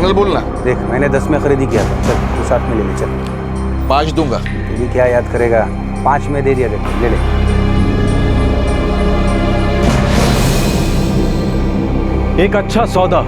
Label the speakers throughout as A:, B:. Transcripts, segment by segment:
A: चल बोलना।
B: देख मैंने 10 में खरीदी किया था, चल तू साथ में ले ले चल।
A: 5 दूंगा।
B: तू भी क्या याद करेगा, 5 में दे दिया, देख ले ले।
C: एक अच्छा सौदा,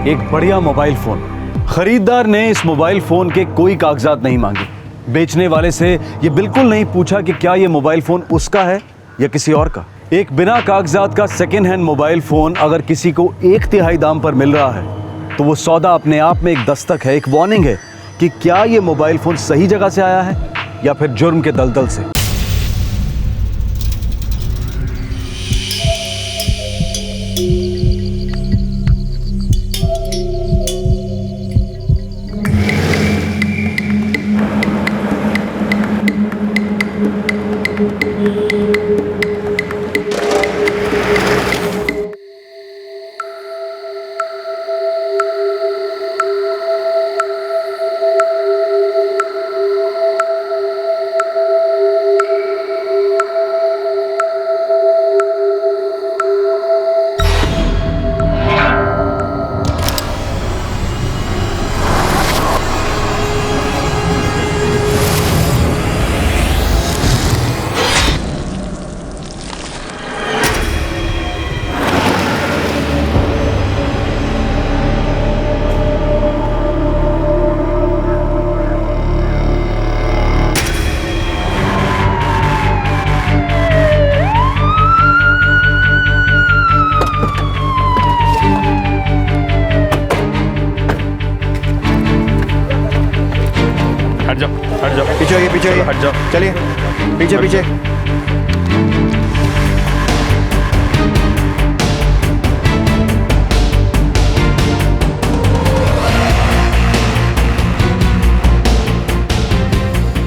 C: एक बढ़िया मोबाइल फोन। खरीदार ने इस मोबाइल फोन के कोई कागजात नहीं मांगे। बेचने वाले से ये बिल्कुल नहीं पूछा कि क्या ये मोबाइल फोन उसका है या किसी और का। एक बिना कागजात का सेकेंड हैंड मोबाइल फोन अगर किसी को 1/3 दाम पर मिल रहा है तो वो सौदा अपने आप में एक दस्तक है, एक वार्निंग है कि क्या ये मोबाइल फोन सही जगह से आया है या फिर जुर्म के दलदल से।
D: हट जाओ,
B: पीछे आइए, पीछे आइए,
D: हट जाओ,
B: चलिए पीछे पीछे।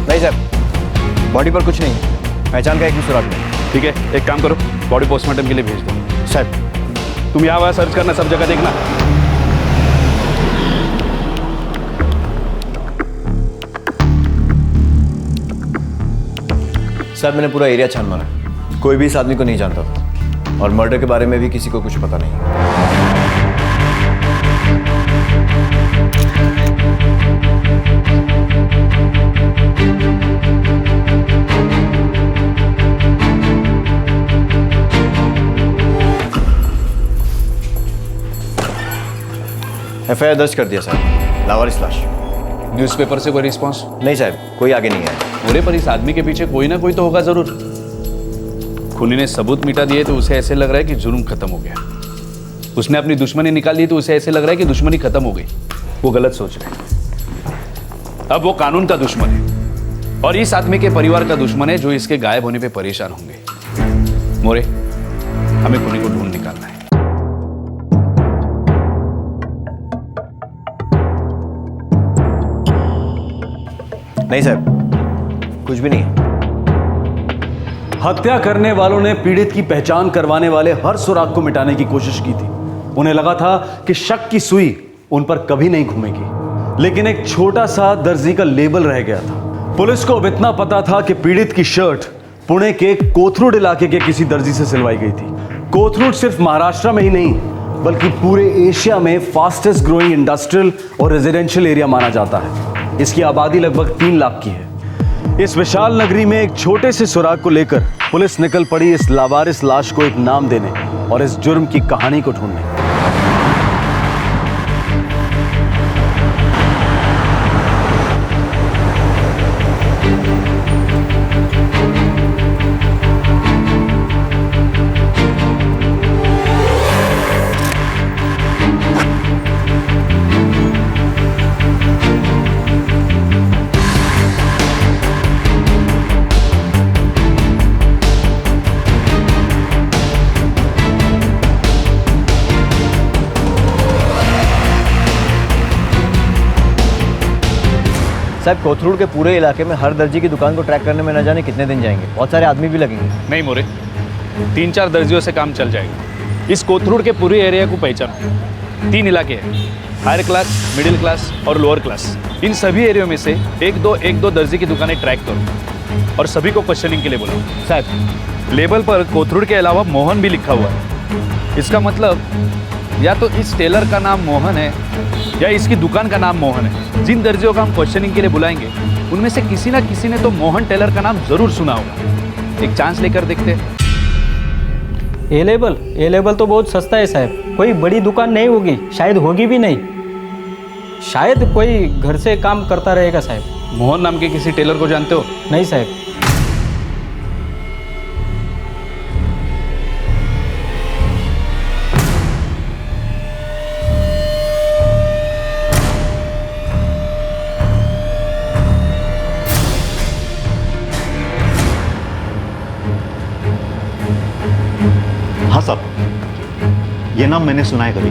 B: नहीं सर, बॉडी पर कुछ नहीं, पहचान का एक भी सुराग नहीं।
D: ठीक है, एक काम करो, बॉडी पोस्टमार्टम के लिए भेज दो।
B: सर
D: तुम यहाँ वहाँ सर्च करना, सब जगह देखना।
E: सर मैंने पूरा एरिया छान मारा, कोई भी इस आदमी को नहीं जानता था और मर्डर के बारे में भी किसी को कुछ पता नहीं। एफआईआर दर्ज कर दिया सर, लावारिस लाश।
D: न्यूज़पेपर से कोई रिस्पॉन्स?
E: नहीं साहब, कोई आगे नहीं आया।
D: पूरे पर इस आदमी के पीछे कोई ना कोई तो होगा जरूर। खूनी ने सबूत मिटा दिए तो उसे ऐसे लग रहा है कि जुर्म खत्म हो गया। उसने अपनी दुश्मनी निकाल दी तो उसे ऐसे लग रहा है कि दुश्मनी खत्म हो गई। वो गलत सोच रहे हैं। अब वो कानून का दुश्मन है और इस आदमी के परिवार का दुश्मन है जो इसके गायब होने पे परेशान होंगे। मोरे, हमें खूनी को ढूंढ निकालना है।
E: नहीं साहब, कुछ भी नहीं है।
C: हत्या करने वालों ने पीड़ित की पहचान करवाने वाले हर सुराग को मिटाने की कोशिश की थी। उन्हें लगा था कि शक की सुई उन पर कभी नहीं घूमेगी, लेकिन एक छोटा सा दर्जी का लेबल रह गया था। पुलिस को अब इतना पता था कि पीड़ित की शर्ट पुणे के कोथरूड इलाके के किसी दर्जी से सिलवाई गई थी। कोथरूड सिर्फ महाराष्ट्र में ही नहीं बल्कि पूरे एशिया में फास्टेस्ट ग्रोइंग इंडस्ट्रियल और रेजिडेंशियल एरिया माना जाता है। इसकी आबादी लगभग 3 लाख की है। इस विशाल नगरी में एक छोटे से सुराग को लेकर पुलिस निकल पड़ी इस लावारिस लाश को एक नाम देने और इस जुर्म की कहानी को ढूंढने।
E: साहब कोथरूड के पूरे इलाके में हर दर्जी की दुकान को ट्रैक करने में न जाने कितने दिन जाएंगे, बहुत सारे आदमी भी लगेंगे।
D: नहीं मोरे, 3-4 दर्जियों से काम चल जाएगा। इस कोथरूड के पूरे एरिया को पहचानो। 3 इलाके हैं, हायर क्लास, मिडिल क्लास और लोअर क्लास। इन सभी एरियो में से एक दो दर्जी की दुकानें ट्रैक करो और सभी को क्वेश्चनिंग के लिए बुलाओ।
E: साहब
D: लेबल पर कोथरूड के अलावा मोहन भी लिखा हुआ है। इसका मतलब या तो इस टेलर का नाम मोहन है या इसकी दुकान का नाम मोहन है। जिन दर्जियों का हम क्वेश्चनिंग के लिए बुलाएंगे उनमें से किसी ना किसी ने तो मोहन टेलर का नाम जरूर सुना होगा। एक चांस लेकर देखते हैं।
A: ए लेबल तो बहुत सस्ता है साहब, कोई बड़ी दुकान नहीं होगी, शायद होगी भी नहीं, शायद कोई घर से काम करता रहेगा साहब।
D: मोहन नाम के किसी टेलर को जानते हो?
A: नहीं साहब।
F: हाँ साहब, ये नाम मैंने सुना है कभी।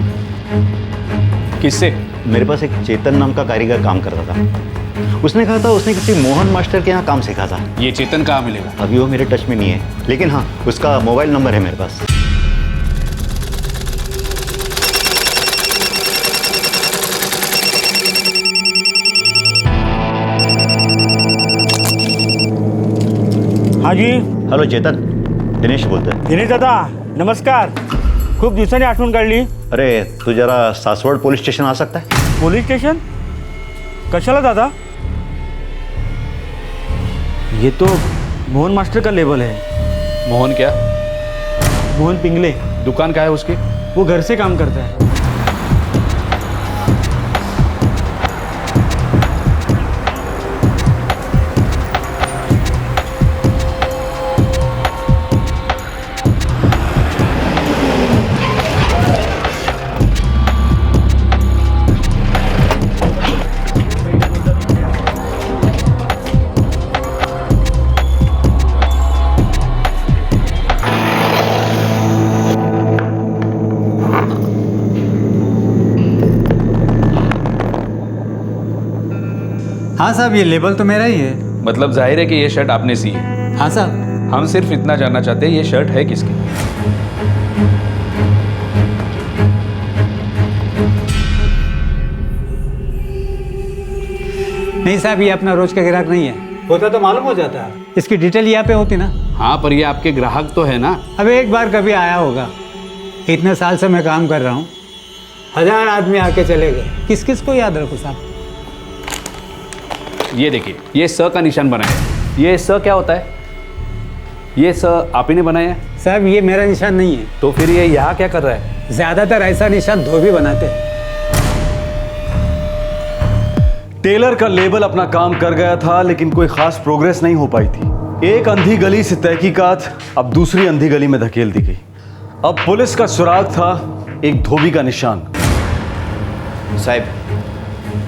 D: किससे?
F: मेरे पास एक चेतन नाम का कारीगर काम करता था। उसने कहा था उसने किसी मोहन मास्टर के यहाँ काम सीखा था।
D: ये चेतन कहाँ मिलेगा?
F: अभी वो मेरे टच में नहीं है, लेकिन हाँ उसका मोबाइल नंबर है मेरे पास।
G: हाँ जी,
F: हेलो चेतन, दिनेश बोलतोय।
G: दिनेश दादा नमस्कार. खूप दिवसांनी आठवण काढली.
F: अरे तू जरा सासवड पोलीस स्टेशन आ सकता है?
G: पोलीस स्टेशन कशाला दादा? ये तो मोहन मास्टर का लेबल है.
D: मोहन क्या?
G: मोहन पिंगले.
D: दुकान क्या है उसकी?
G: वो घर से काम करता है.
H: हाँ साहब, ये लेबल तो मेरा ही है.
D: मतलब जाहिर है कि ये शर्ट आपने सी है।
H: हाँ साहब.
D: हम सिर्फ इतना जानना चाहते हैं ये शर्ट है किसकी?
H: नहीं साहब, ये अपना रोज का ग्राहक नहीं है. होता तो मालूम हो जाता. इसकी डिटेल यहाँ पे होती ना.
D: हाँ, पर ये आपके ग्राहक तो है ना?
H: अब एक बार कभी आया होगा. इतने साल से मैं काम कर रहा हूँ, 1000 आदमी आके चले गए, किस किस को याद रखूँ साहब?
D: ये देखिए, ये स का निशान बनाया है। ये स क्या होता है? ये स आप ही ने बनाया है?
H: साहब ये मेरा निशान नहीं है.
D: तो फिर ये यहाँ क्या कर रहा है?
H: ज्यादातर ऐसा निशान धोबी बनाते हैं.
C: टेलर का लेबल अपना काम कर गया था, लेकिन कोई खास प्रोग्रेस नहीं हो पाई थी. एक अंधी गली से तहकीकात अब दूसरी अंधी गली में धकेल दी गई. अब पुलिस का सुराग था एक धोबी का निशान.
E: साहब,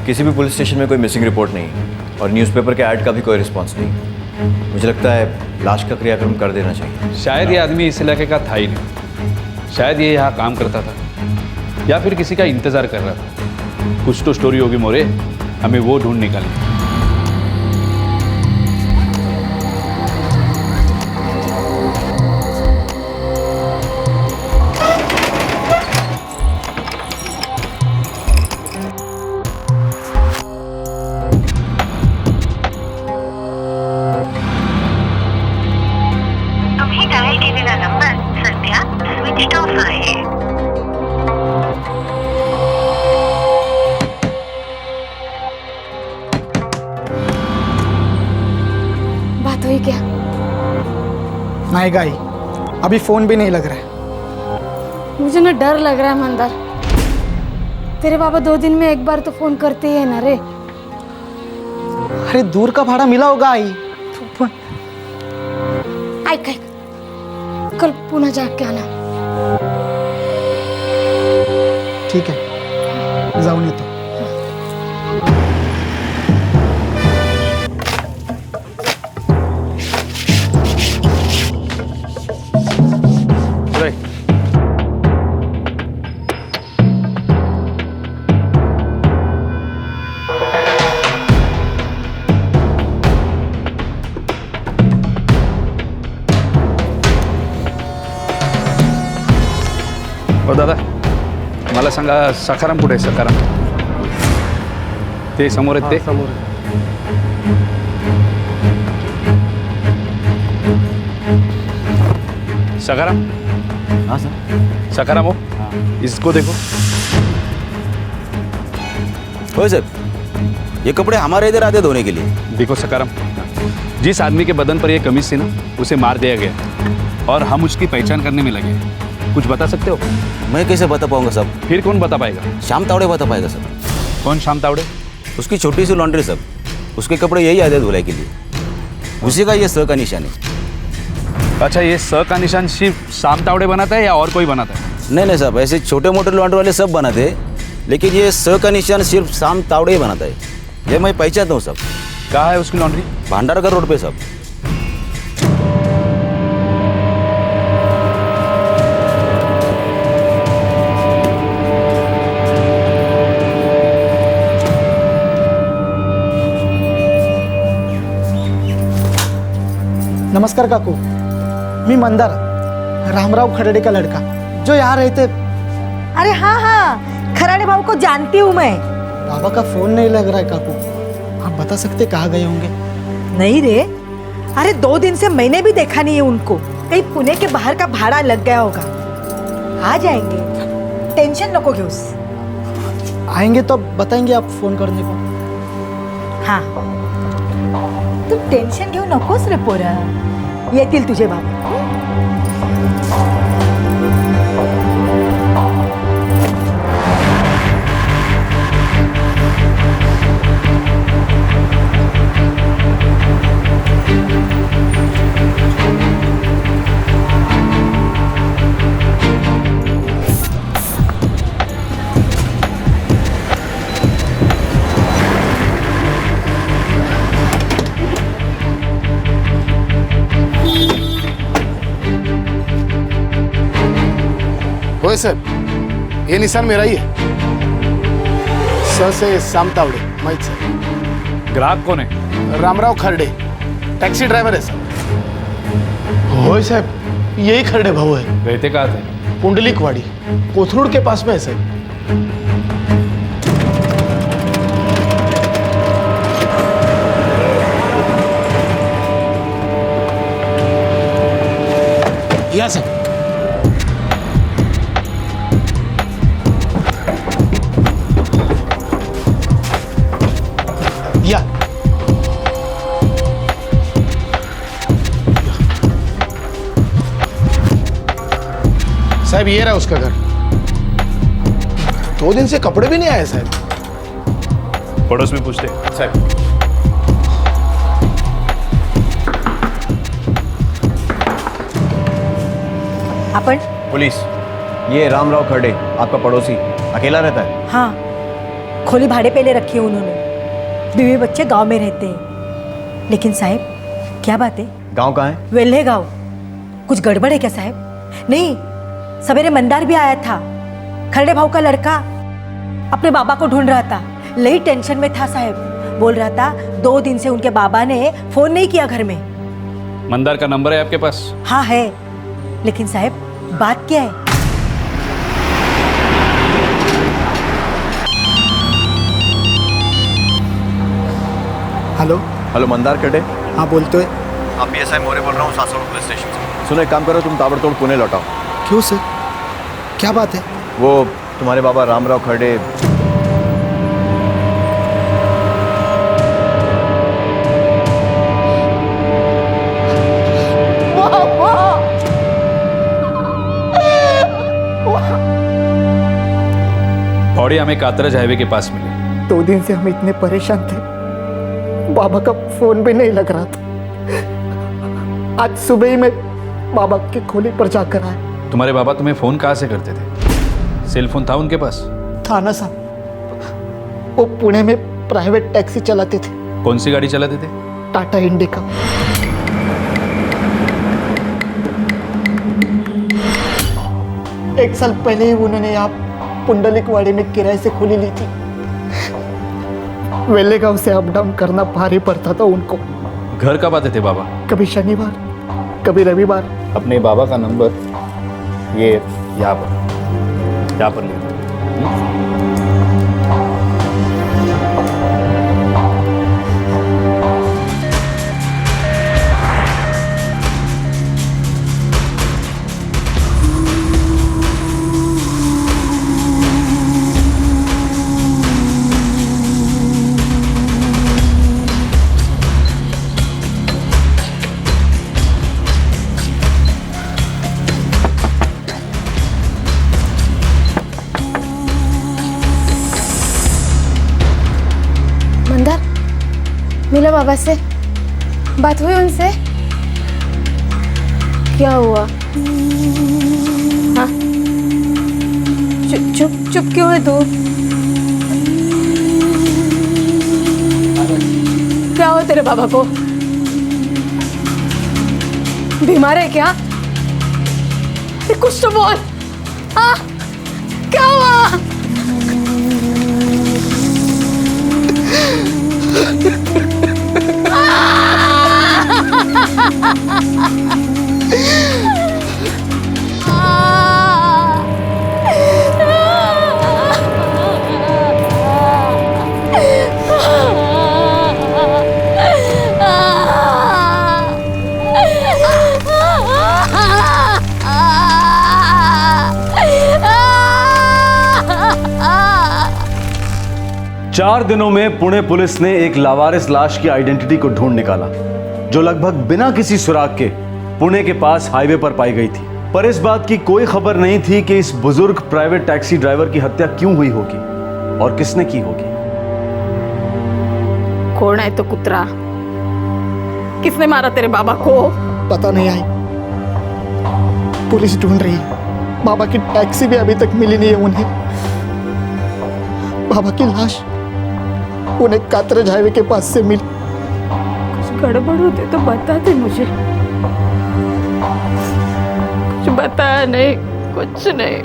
E: किसी भी पुलिस स्टेशन में कोई मिसिंग रिपोर्ट नहीं और न्यूज़पेपर के ऐड का भी कोई रिस्पांस नहीं. मुझे लगता है लाश का क्रियाक्रम कर देना चाहिए.
D: शायद ये आदमी इस इलाके का था ही नहीं. शायद ये यहाँ काम करता था या फिर किसी का इंतजार कर रहा था. कुछ तो स्टोरी होगी मोरे, हमें वो ढूंढ निकालनी.
I: तुम्ही डायल केलेला नंबर सध्या स्विच ऑफ आहे.
J: बात हुई क्या?
K: नहीं गाई, अभी फोन भी नहीं लग रहा है.
J: मुझे ना डर लग रहा है मंदार. तेरे बाबा 2 दिन में एक बार तो फोन करते ही है ना रे.
K: अरे दूर का भाड़ा मिला होगा आई.
J: ऐक ऐक, कल पुन्हा जाके आना.
K: ठीक आहे, जाऊन येतो.
D: हो दादा, मला सांगा सखाराम कुठे आहे? सखाराम ते समोर आहेत. ते
G: समोर.
D: सखाराम.
E: हाँ सर.
D: सखाराम हो, इसको देखो।
G: हो सर, ये कपड़े हमारे इधर आते धोने के लिए।
D: देखो सकारम, जिस आदमी के बदन पर यह कमीज थी ना, उसे मार दिया गया और हम उसकी पहचान करने में लगे। कुछ बता सकते हो?
G: मैं कैसे बता पाऊंगा सब?
D: फिर कौन बता पाएगा?
G: श्याम तावड़े बता पाएगा सर।
D: कौन श्याम तावड़े?
G: उसकी छोटी सी लॉन्ड्री सब, उसके कपड़े यही आते धुलाई के लिए। उसी का ये स का निशान है।
D: अच्छा, ये स का निशान सिर्फ श्याम तावड़े बनाता है या और कोई बनाता है?
G: नहीं साहब, ऐसे छोटे मोटे लॉन्ड्री वाले सब बनाते हैं, लेकिन ये स का निशान सिर्फ श्याम तावड़े ही बनाता है। ये मैं पहचानता हूँ सब।
D: कहाँ है उसकी लॉन्ड्री?
G: भांडारकर रोड पे सब।
K: नमस्कार काकू, मी मंदार, रामराव खरड़े का लड़का जो यहाँ रहते।
L: अरे हाँ हाँ, खराड़े बाबू को जानती हूँ मैं।
K: बाबा का फोन नहीं लग रहा है काकू, आप बता सकते कहाँ गए होंगे?
L: नहीं रे, अरे 2 दिन से मैंने भी देखा नहीं है उनको। कहीं पुणे के बाहर का भाड़ा लग गया होगा। आ जाएंगे, टेंशन नको घेऊस।
K: आएंगे तो बताएंगे आप फोन करने को।
L: हाँ, तू टेंशन घेऊ नकोस रे पोरा, येतील तुझे बाबा।
M: होय सर, ये निशान मेरा ही है। स से श्याम तावड़े, माहित सर।
D: ग्राहक कौन है?
M: रामराव खरडे, टैक्सी ड्राइवर है सर। होय साहब, यही खरडे भाऊ है।
D: रहते कहाँ थे?
M: पुंडलिकवाड़ी, कोथरूड के पास में है सर। या सर। या साहब, ये रहा उसका घर। 2 दिन से कपड़े भी नहीं आए साहब।
D: पड़ोस में पूछते
M: साहब।
L: अपन?
E: पुलिस, ये रामराव खरडे आपका पड़ोसी अकेला रहता है?
L: हाँ, खोली भाड़े पे ले रखी है उन्होंने। बीवी बच्चे गांव में रहते हैं। लेकिन साहब, क्या बात है?
E: गांव कहाँ है?
L: वेल्हे गांव। कुछ गड़बड़ है क्या साहब? नहीं, सवेरे मंदार भी आया था, खरडे भाऊ का लड़का। अपने बाबा को ढूंढ रहा था, लई टेंशन में था साहब। बोल रहा था 2 दिन से उनके बाबा ने फोन नहीं किया घर में।
D: मंदार का नंबर है आपके पास?
L: हाँ है, लेकिन साहब बात क्या है?
K: हेलो।
E: हेलो, मंदार खरडे?
K: हाँ बोलते हैं।
E: हाँ, PSI मोरे बोल रहा हूँ, सासोड़ पुलिस स्टेशन से। सुनो, एक काम करो, तुम ताबड़तोड़ पुणे लौटाओ।
K: क्यों सर, क्या बात है?
E: वो तुम्हारे बाबा रामराव खरडे
D: बॉडी हमें कातरज हाईवे के पास मिली।
K: 2 दिन से हम इतने परेशान थे, बाबा का फोन भी नहीं लग रहा था। आज सुबह ही मैं बाबा की खोली पर जाकर आया।
D: तुम्हारे बाबा तुम्हें फोन कहाँ से करते थे? सेल फोन था उनके पास?
K: था ना साहब, वो पुणे में प्राइवेट टैक्सी चलाते थे।
D: कौन सी गाड़ी चलाते थे?
K: टाटा इंडिका। एक साल पहले ही उन्होंने यहाँ पुंडलिकवाड़ी में किराए से खोली ली थी। वेले गांव से अप डाउन करना भारी पड़ता था उनको।
D: घर कब आते थे बाबा?
K: कभी शनिवार, कभी रविवार।
D: अपने बाबा का नंबर ये यहाँ पर ले।
J: बाबा से? बात हुई उनसे? क्या हुआ? हाँ? चुप चुप क्यों है तू? क्या हुआ तेरे बाबा को? बीमार है क्या? कुछ तो बोल। हाँ? क्या हुआ?
C: चार दिनों में पुणे पुलिस ने एक लावारिस लाश की आइडेंटिटी को ढूंढ निकाला, जो लगभग बिना किसी सुराग के पुणे के पास हाईवे पर पाई गई थी। पर इस बात की कोई खबर नहीं थी कि इस बुजुर्ग प्राइवेट टैक्सी ड्राइवर की हत्या क्यों हुई होगी और किसने की होगी।
J: कौन है तो कुतरा? किसने मारा तेरे बाबा को?
K: पता नहीं आई, पुलिस ढूंढ रही है। बाबा की टैक्सी भी अभी तक मिली नहीं है उन्हें। बाबा की लाश उन्हें कातरज हाईवे के पास से मिली।
J: कुछ गड़बड़ होती तो बताते मुझे। कुछ बताया नहीं, कुछ नहीं।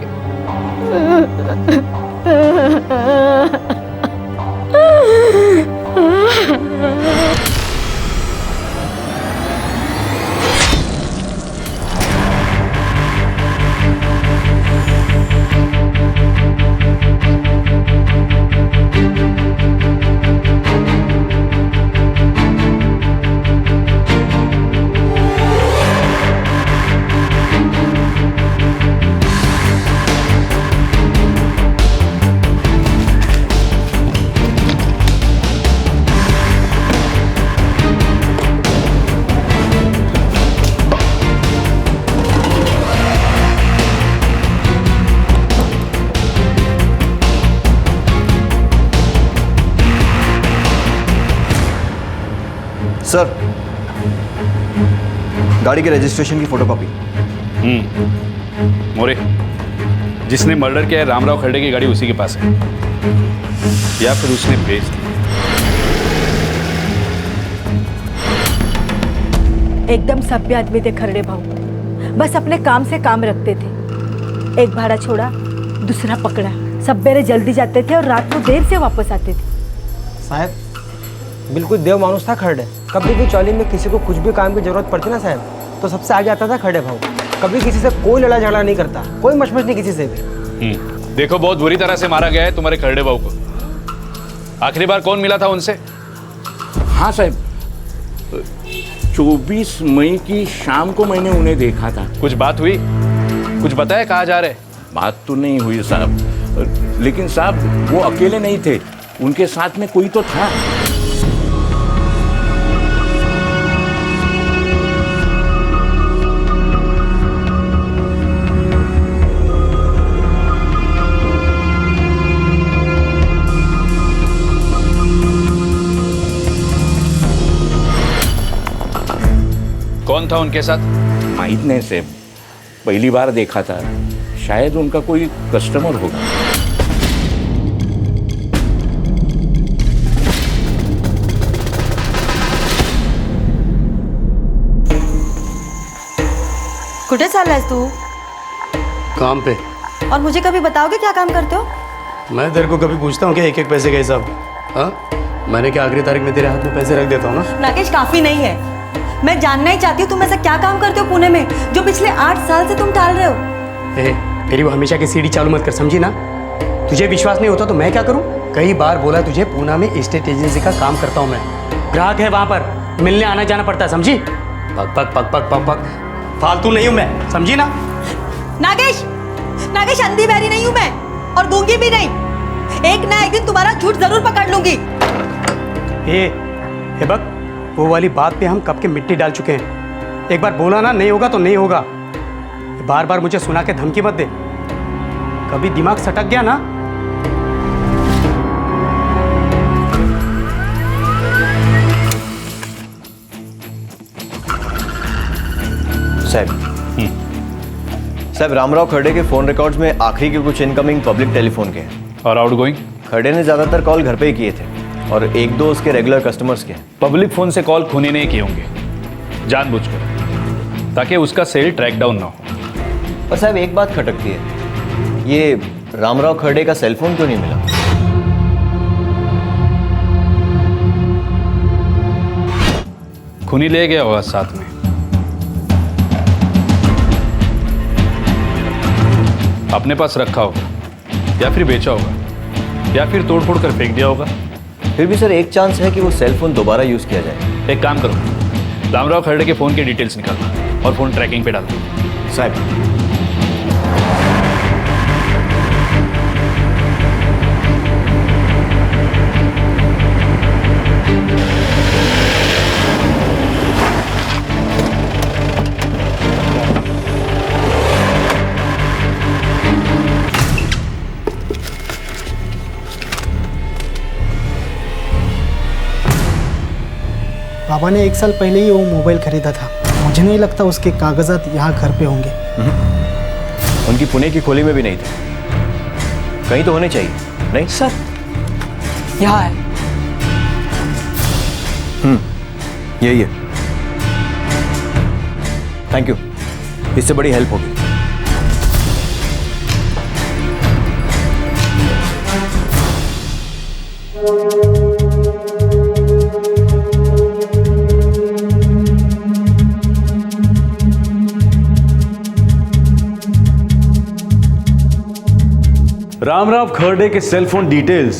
E: सर, गाड़ी के रजिस्ट्रेशन की फोटोकॉपी।
D: मोरे, जिसने मर्डर किया है रामराव खरड़े की गाड़ी उसी के पास है, या फिर उसने भेज दी।
L: एकदम सभ्य आदमी थे खरड़े भाऊ, बस अपने काम से काम रखते थे। एक भाड़ा छोड़ा, दूसरा पकड़ा। सवेरे जल्दी जाते थे और रात को देर से वापस आते थे।
N: साहब, बिल्कुल देव मानुस था खरड़े। कभी भी चौली में किसी को कुछ भी काम की जरूरत पड़ती ना साहब, तो सबसे आगे आता था खरड़े भाऊ। कभी किसी से कोई लड़ाई झगड़ा नहीं करता, कोई मशमश नहीं किसी से भी।
D: देखो, बहुत बुरी तरह से मारा गया है तुम्हारे खरड़े भाऊ को। आखिरी बार कौन मिला था उनसे?
O: हाँ साहब, 24 मई की शाम को मैंने उन्हें देखा था।
D: कुछ बात हुई? कुछ बताया कहाँ जा रहे?
O: बात तो नहीं हुई साहब, लेकिन साहब वो अकेले नहीं थे, उनके साथ में कोई तो था।
D: कौन था उनके साथ?
O: माहित नहीं साहब, पहली बार देखा था। शायद उनका कोई कस्टमर होगा।
L: कुठे चाललायस तू?
P: काम पे।
L: और मुझे कभी बताओगे क्या काम करते हो?
P: मैं तेरे को कभी पूछता हूँ क्या एक एक पैसे का हिसाब? हाँ, मैंने क्या आखिरी तारीख में तेरे हाथ में पैसे रख देता हूँ ना?
L: नागेश, काफी नहीं है। मैं जानना ही चाहती हूँ तुम ऐसा क्या काम करते हो पुणे में जो पिछले 8 साल से तुम टाल रहे हो।
P: मेरी वो हमेशा की सीढ़ी चालू मत कर, समझी ना? तुझे विश्वास नहीं होता तो मैं क्या करूँ? कई बार बोला तुझे, पूना में एस्टेट एजेंसी का काम करता हूँ मैं। ग्राहक है वहाँ पर, मिलने आना जाना पड़ता है, समझी? पक पक पक पक पक पक, फालतू नहीं हूँ मैं, समझी ना?
L: नागेश, नागेश, अंधी बहरी नहीं हूँ मैं और गूंगी भी नहीं। एक ना एक दिन तुम्हारा झूठ जरूर पकड़ लूंगी।
P: हे बक, वो वाली बात पे हम कब के मिट्टी डाल चुके हैं। एक बार बोला ना, नहीं होगा तो नहीं होगा। बार बार मुझे सुना के धमकी मत दे, कभी दिमाग सटक गया ना।
E: साहब रामराव खर्डे के फ़ोन रिकॉर्ड्स में आखिरी के कुछ इनकमिंग पब्लिक टेलीफोन के हैं।
D: और आउटगोइंग?
E: खर्डे ने ज़्यादातर कॉल घर पे ही किए थे और एक दो उसके रेगुलर कस्टमर्स के।
D: पब्लिक फ़ोन से कॉल खूनी ने किए होंगे जानबूझकर, ताकि उसका सेल ट्रैक डाउन ना हो।
E: पर साहब एक बात खटकती है, ये रामराव खर्डे का सेलफोन क्यों नहीं मिला?
D: खूनी ले गया होगा साथ में। अपने पास रखा होगा या फिर बेचा होगा या फिर तोड़ फोड़ कर फेंक दिया होगा।
E: फिर भी सर एक चांस है कि वो सेलफोन दोबारा यूज़ किया जाए।
D: एक काम करो, रामराव खर्डे के फ़ोन के डिटेल्स निकालो और फ़ोन ट्रैकिंग पे डाल दो।
E: साहब
K: पापा ने 1 साल पहले ही वो मोबाइल खरीदा था। मुझे नहीं लगता उसके कागजात यहाँ घर पे होंगे।
E: उनकी पुणे की खोली में भी नहीं थे, कहीं तो होने चाहिए। नहीं
N: सर, यहाँ है।
E: यही है। थैंक यू, इससे बड़ी हेल्प होगी।
C: रामराव खर्डे के सेलफोन डिटेल्स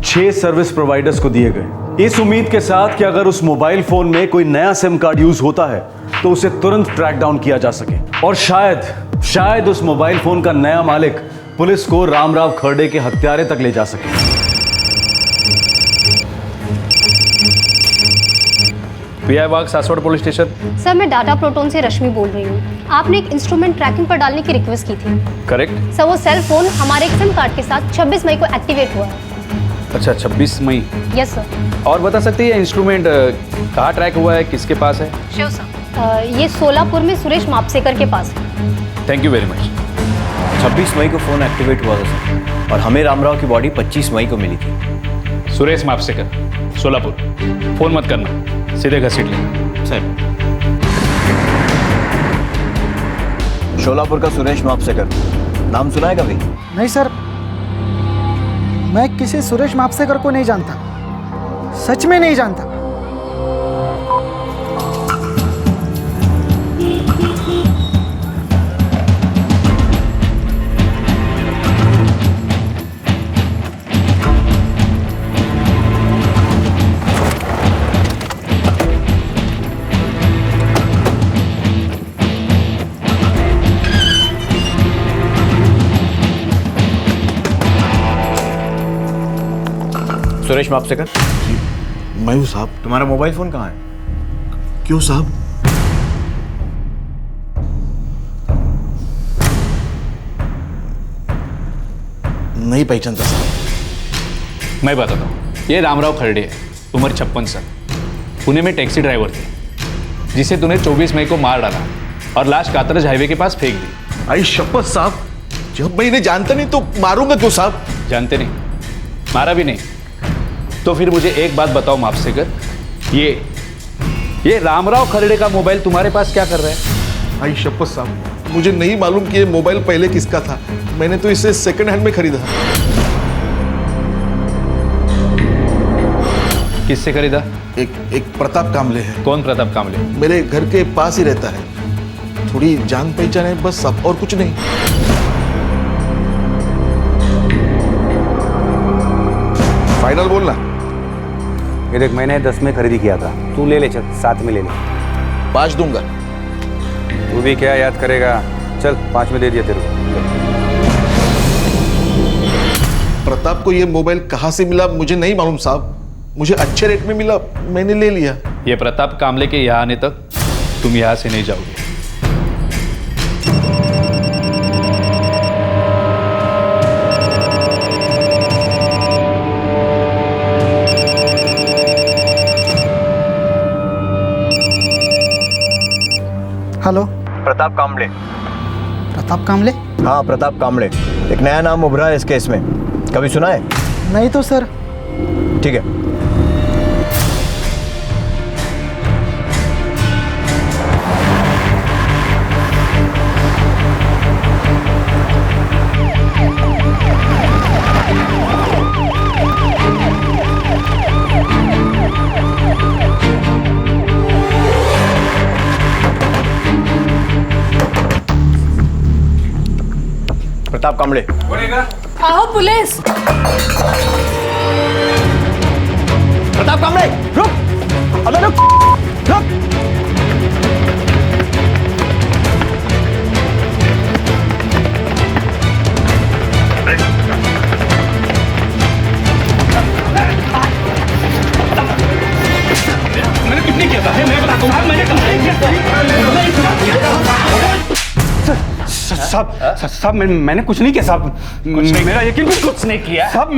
C: 6 सर्विस प्रोवाइडर्स को दिए गए, इस उम्मीद के साथ कि अगर उस मोबाइल फोन में कोई नया सिम कार्ड यूज होता है तो उसे तुरंत ट्रैक डाउन किया जा सके और शायद उस मोबाइल फोन का नया मालिक पुलिस को रामराव खर्डे के हत्यारे तक ले जा सके।
D: पीआई बाग सासवड़ पुलिस स्टेशन।
Q: सर मैं डाटा प्रोटोन से रश्मि बोल रही हूँ। आपने एक इंस्ट्रूमेंट ट्रैकिंग पर डालने की रिक्वेस्ट की थी।
D: करेक्ट
Q: सर वो सेल फोन हमारे एक सिम कार्ड के साथ 26 मई को एक्टिवेट हुआ है।
D: अच्छा 26 मई।
Q: Yes sir.
D: और बता सकते हैं ये इंस्ट्रूमेंट कहाँ ट्रैक हुआ है, किसके पास है?
Q: श्योर सर, ये सोलापुर में सुरेश मापसेकर के पास है।
D: Thank you very much.
E: 26 मई को फ़ोन एक्टिवेट हुआ था सर, और हमें रामराव की बॉडी 25 मई को मिली थी।
D: सुरेश मापसेकर, सोलापुर। फ़ोन मत करना, सीधे घसीट लेना।
E: सर शोलापुर का सुरेश मापसेकर नाम सुना है कभी?
K: नहीं सर, मैं किसी सुरेश मापसेकर को नहीं जानता, सच में नहीं जानता।
E: सुरेश मापसेकर?
M: मैं हूँ साहब।
E: तुम्हारा मोबाइल फोन कहाँ है?
M: क्यों साहब? नहीं पहचानता साहब।
D: मैं बताता हूँ, ये रामराव खर्डे है, उम्र 56 साल, पुणे में टैक्सी ड्राइवर थे, जिसे तूने 24 मई को मार डाला और लाश कातरज हाईवे के पास फेंक दी।
M: आई शपथ साहब, जब मैं इन्हें जानता नहीं तो मारूंगा क्यों साहब?
D: जानते नहीं, मारा भी नहीं, तो फिर मुझे एक बात बताओ मापसेकर, ये रामराव खर्डे का मोबाइल तुम्हारे पास क्या कर रहा है?
M: आई शपथ साहब, मुझे नहीं मालूम कि ये मोबाइल पहले किसका था। मैंने तो इसे सेकंड हैंड में खरीदा।
D: किससे खरीदा?
M: एक प्रताप कामले है।
D: कौन प्रताप कामले?
M: मेरे घर के पास ही रहता है, थोड़ी जान पहचान है बस, सब और कुछ नहीं। फाइनल बोलना।
G: ये देख, मैंने 10 में खरीदी किया था, तू ले ले, चल 7 में ले ले।
M: 5 दूंगा।
G: तू भी क्या याद करेगा, चल 5 में दे दिया तेरे को।
M: प्रताप को ये मोबाइल कहाँ से मिला मुझे नहीं मालूम साहब, मुझे अच्छे रेट में मिला, मैंने ले लिया।
D: ये प्रताप कामले के यहाँ आने तक तुम यहाँ से नहीं जाओगे।
K: हेलो
E: प्रताप कामले।
K: प्रताप कामले?
E: हाँ, प्रताप कामले। एक नया नाम उभरा है इस केस में, कभी सुना है?
K: नहीं तो सर।
E: ठीक है। प्रताप कामले।
L: आओ पुलिस।
E: प्रताप कामले, रुक! अबे रुक! रुक!
D: मैंने कुछ नहीं किया था, मैं बताता हूँ, मैंने
P: साहब मैंने कुछ नहीं किया साहब। मेरा यकीन
D: कुछ नहीं किया
P: साहब,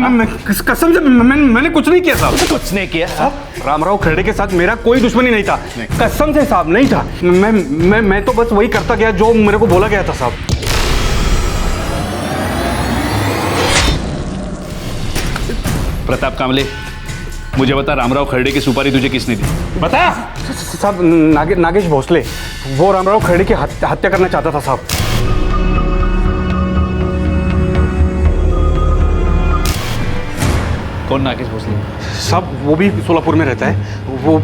P: कसम से मैंने कुछ नहीं किया साहब।
D: कुछ नहीं किया
P: साहब। रामराव खरड़े के साथ मेरा कोई दुश्मनी नहीं था, कसम से साहब नहीं था। मैं तो बस वही करता गया जो मेरे को बोला गया था साहब।
D: प्रताप कामले, मुझे बता, रामराव खरड़े की सुपारी तुझे किसने दी? बता।
P: साहब नागेश भोसले, वो रामराव खरड़े की हत्या करना चाहता था साहब।
D: कौन नागेश भोसले?
P: साहब वो भी सोलापुर में रहता है, वो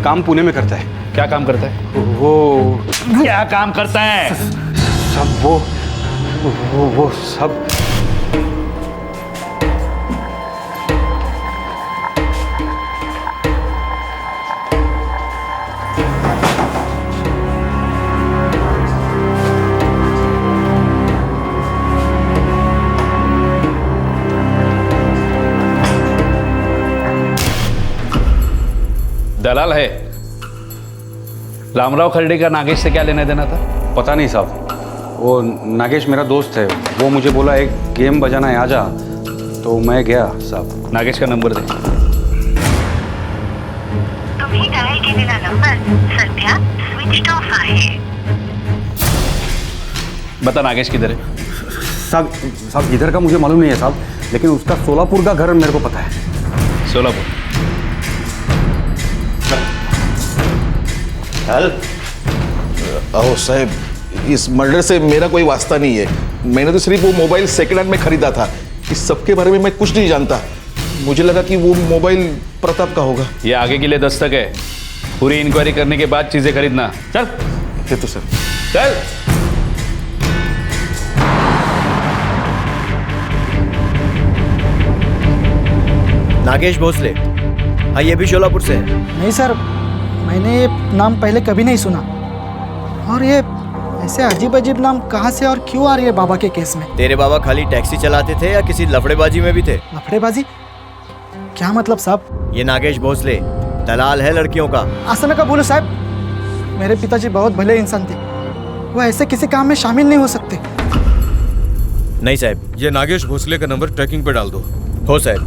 P: काम पुणे में करता है।
D: क्या काम करता है?
P: वो
D: क्या काम करता है?
P: सब वो सब
D: दलाल है। रामराव खरड़े का नागेश से क्या लेना देना था?
P: पता नहीं साहब, वो नागेश मेरा दोस्त है, वो मुझे बोला एक गेम बजाना है, आजा, तो मैं गया साहब।
D: नागेश का नंबर दे।
I: तुम्ही डायल केलेला नंबर सध्या स्विच ऑफ आहे।
D: बता नागेश किधर है?
P: साहब इधर का मुझे मालूम नहीं है साहब, लेकिन उसका सोलापुर का घर मेरे को पता है।
D: सोलापुर?
R: अहो साहब, इस मर्डर से मेरा कोई वास्ता नहीं है। मैंने तो सिर्फ वो मोबाइल सेकंड हैंड में खरीदा था। इस सब के बारे में मैं कुछ नहीं जानता। मुझे लगा कि वो मोबाइल प्रताप का होगा।
D: ये आगे के लिए दस्तक है, पूरी इंक्वायरी करने के बाद चीजें खरीदना। चल।
R: ये तो सर।
D: चल।
E: नागेश भोसले, हाँ ये भी शोलापुर से है।
K: नहीं सर, मैंने ये नाम पहले कभी नहीं सुना। और ये ऐसे अजीब अजीब नाम कहाँ से और क्यों आ रही है बाबा के केस में?
E: तेरे बाबा खाली टैक्सी चलाते थे या किसी लफड़ेबाजी में भी थे?
K: लफड़ेबाजी? क्या मतलब साहब?
E: ये नागेश भोसले दलाल है लड़कियों का।
K: ऐसा मैं कब बोलूं साहब? मेरे पिताजी बहुत भले इंसान थे, वो ऐसे किसी काम में शामिल नहीं हो सकते।
E: नहीं साहब।
S: ये नागेश भोसले का नंबर ट्रैकिंग पे डाल दो।
E: हो साहब।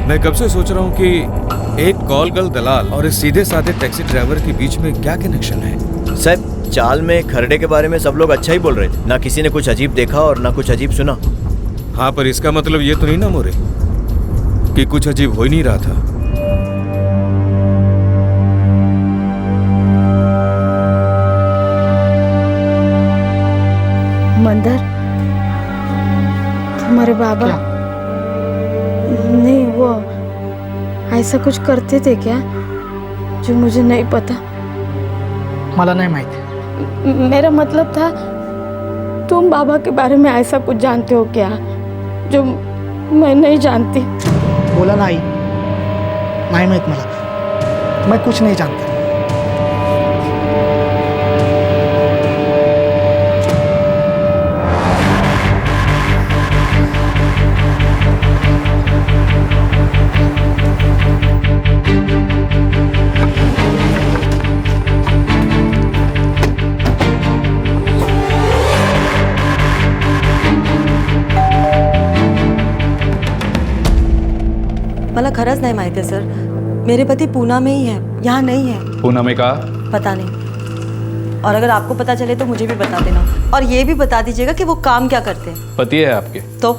S: मैं कब से सोच रहा हूँ कि एक कॉल गर्ल दलाल और इस सीधे साधे टैक्सी ड्राइवर के बीच में क्या कनेक्शन है।
E: साहब चाल में खरड़े के बारे में सब लोग अच्छा ही बोल रहे थे, ना किसी ने कुछ अजीब देखा और ना कुछ अजीब सुना।
S: हाँ, पर इसका मतलब ये तो नहीं ना मोरे कि कुछ अजीब हो ही नहीं रहा था।
J: मंदर, तुम्हारे बाबा नहीं वो ऐसा कुछ करते थे क्या जो मुझे नहीं पता?
K: मला नहीं माहिती।
J: मेरा मतलब था तुम बाबा के बारे में ऐसा कुछ जानते हो क्या जो मैं नहीं जानती?
K: बोला नहीं माहित मला, मैं कुछ नहीं जानता।
L: मला खरंच नाही माहिती सर, मेरे पति पूना में ही है, यहाँ नहीं है।
D: पूना में कहा?
L: पता नहीं। और अगर आपको पता चले तो मुझे भी बता देना, और ये भी बता दीजिएगा कि वो काम क्या करते हैं।
D: पति है आपके?
L: तो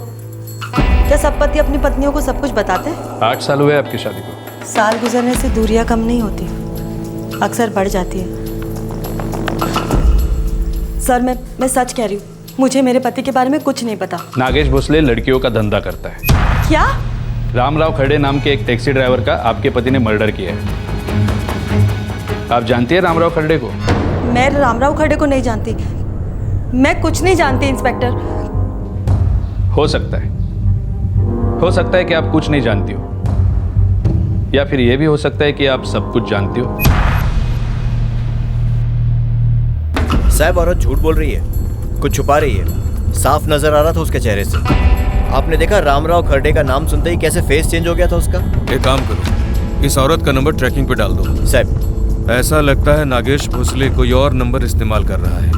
L: क्या सब पति अपनी पत्नियों को सब कुछ बताते हैं?
D: 8 साल हुए आपकी शादी को।
L: साल गुजरने से दूरियां कम नहीं होती, अक्सर बढ़ जाती है। सर मैं सच कह रही हूँ, मुझे मेरे पति के बारे में कुछ नहीं पता।
D: नागेश भोसले लड़कियों का धंधा करता है।
L: क्या?
D: रामराव खड़े नाम के एक टैक्सी ड्राइवर का आपके पति ने मर्डर किया है। आप जानती हैं रामराव खड़े को?
L: मैं रामराव खड़े को नहीं जानती, मैं कुछ नहीं जानती इंस्पेक्टर।
D: हो सकता है कि आप कुछ नहीं जानती हो, या फिर यह भी हो सकता है कि आप सब कुछ जानती हो।
E: साहब औरत झूठ बोल रही है, कुछ छुपा रही है, साफ नजर आ रहा था उसके चेहरे से। आपने देखा रामराव खड़े का नाम सुनते ही कैसे फेस चेंज हो गया था उसका।
S: एक काम करो, इस औरत का नंबर ट्रैकिंग पे डाल दो।
E: साहब
S: ऐसा लगता है नागेश भोसले कोई और नंबर इस्तेमाल कर रहा है।